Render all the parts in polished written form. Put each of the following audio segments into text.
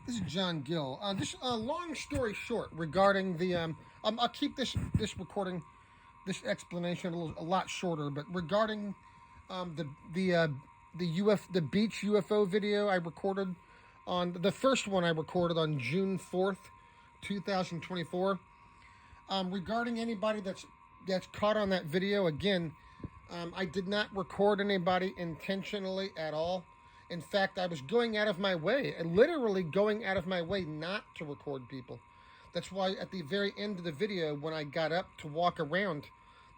This is John Gill. Just a long story short regarding the. I'll keep this recording, this explanation a lot shorter. But regarding the beach UFO video I recorded on the first one I recorded on June 4th, 2024. Regarding anybody that's caught on that video again, I did not record anybody intentionally at all. In fact, I was going out of my way, literally going out of my way not to record people. That's why at the very end of the video, when I got up to walk around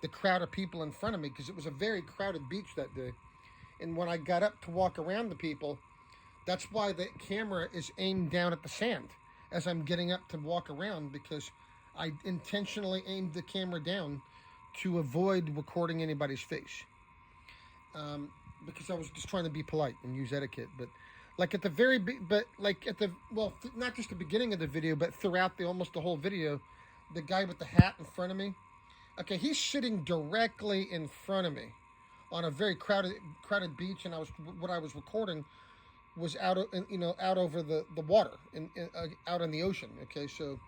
the crowd of people in front of me, because it was a very crowded beach that day, and when I got up to walk around the people, that's why the camera is aimed down at the sand as I'm getting up to walk around, because I intentionally aimed the camera down to avoid recording anybody's face. Because I was just trying to be polite and use etiquette. But like at the very, not just the beginning of the video, but throughout almost the whole video, the guy with the hat in front of me, okay, he's sitting directly in front of me on a very crowded beach, and what I was recording was out over the water out in the ocean. Okay, so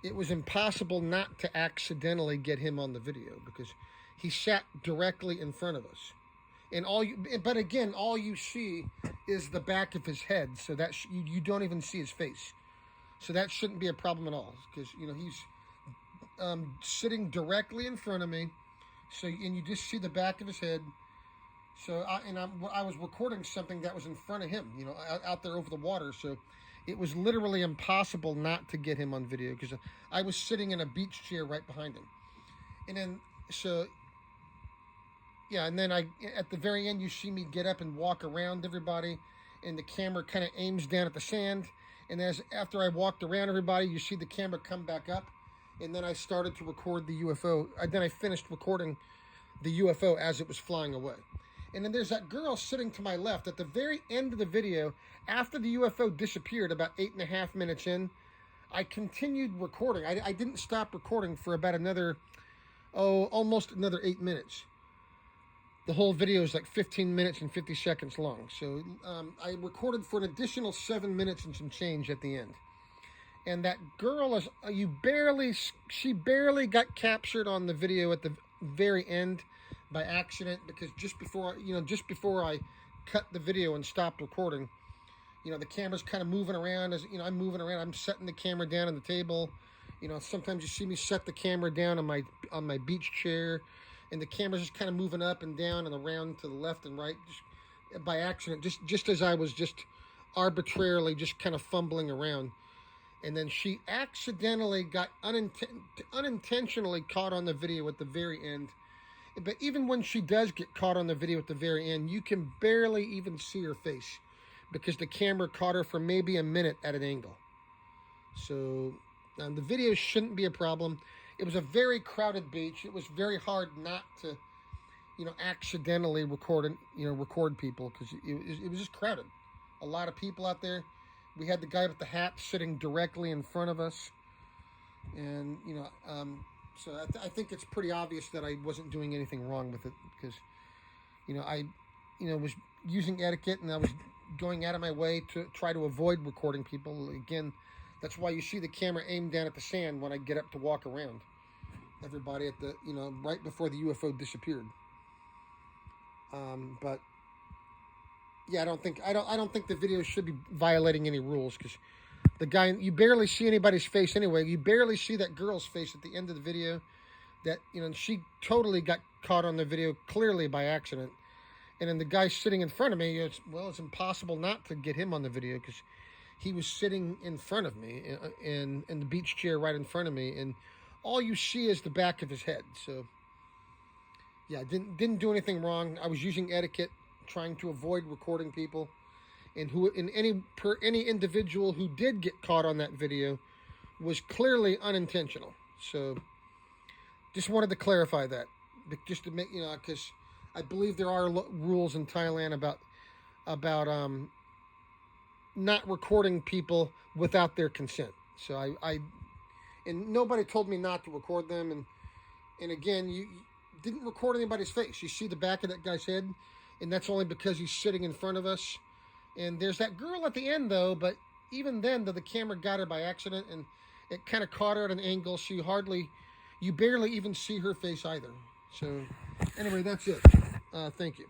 it was impossible not to accidentally get him on the video because he sat directly in front of us. And all you see is the back of his head, so that you don't even see his face. So that shouldn't be a problem at all, because he's sitting directly in front of me. So and you just see the back of his head. So I was recording something that was in front of him, out there over the water. So it was literally impossible not to get him on video because I was sitting in a beach chair right behind him, and then so. Yeah, and then at the very end, you see me get up and walk around everybody, and the camera kind of aims down at the sand. And after I walked around everybody, you see the camera come back up, and then I started to record the UFO. Then I finished recording the UFO as it was flying away. And then there's that girl sitting to my left at the very end of the video. After the UFO disappeared, about 8.5 minutes in, I continued recording. I didn't stop recording for about almost another 8 minutes. The whole video is like 15 minutes and 50 seconds long. So I recorded for an additional 7 minutes and some change at the end. And that girl she barely got captured on the video at the very end by accident, because just before I cut the video and stopped recording, the camera's kind of moving around as I'm moving around. I'm setting the camera down on the table. Sometimes you see me set the camera down on my beach chair. And the camera's just kind of moving up and down and around to the left and right, just by accident, just as I was just arbitrarily just kind of fumbling around. And then she accidentally got unintentionally caught on the video at the very end. But even when she does get caught on the video at the very end, you can barely even see her face because the camera caught her for maybe a minute at an angle. So the video shouldn't be a problem. It was a very crowded beach. It was very hard not to, accidentally record people because it was just crowded. A lot of people out there. We had the guy with the hat sitting directly in front of us, and so I think it's pretty obvious that I wasn't doing anything wrong with it because, I was using etiquette and I was going out of my way to try to avoid recording people. Again, that's why you see the camera aimed down at the sand when I get up to walk around everybody at the right before the UFO disappeared. But yeah, I don't think the video should be violating any rules because the guy, you barely see anybody's face anyway. You barely see that girl's face at the end of the video. That she totally got caught on the video clearly by accident. And then the guy sitting in front of me, it's impossible not to get him on the video because he was sitting in front of me in the beach chair right in front of me, and all you see is the back of his head. So yeah, didn't do anything wrong. I was using etiquette, trying to avoid recording people, and any individual who did get caught on that video was clearly unintentional. So just wanted to clarify that, just to make because I believe there are rules in Thailand about not recording people without their consent. So I and nobody told me not to record them. And again, you didn't record anybody's face. You see the back of that guy's head, and that's only because he's sitting in front of us. And there's that girl at the end, though, but even then, though the camera got her by accident and it kind of caught her at an angle, you barely even see her face either. So, anyway, that's it. Thank you.